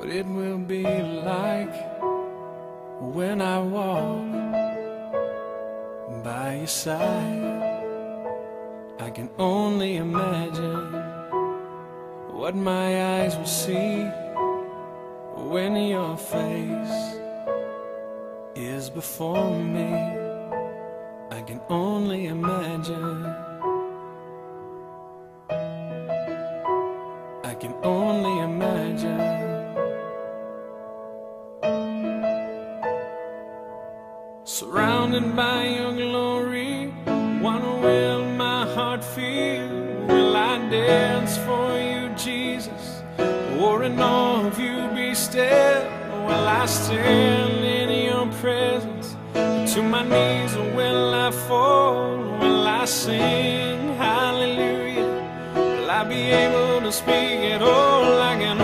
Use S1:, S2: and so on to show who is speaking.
S1: what it will be like when I walk by your side. I can only imagine what my eyes will see when your face is before me. I can only imagine. I can only imagine. Surrounded by your glory, what will my heart feel? Will I dance for you, Jesus, or in awe of you be still? Will I stand in your presence? To my knees, or will I fall? Will I sing hallelujah? Will I be able to speak at all? I can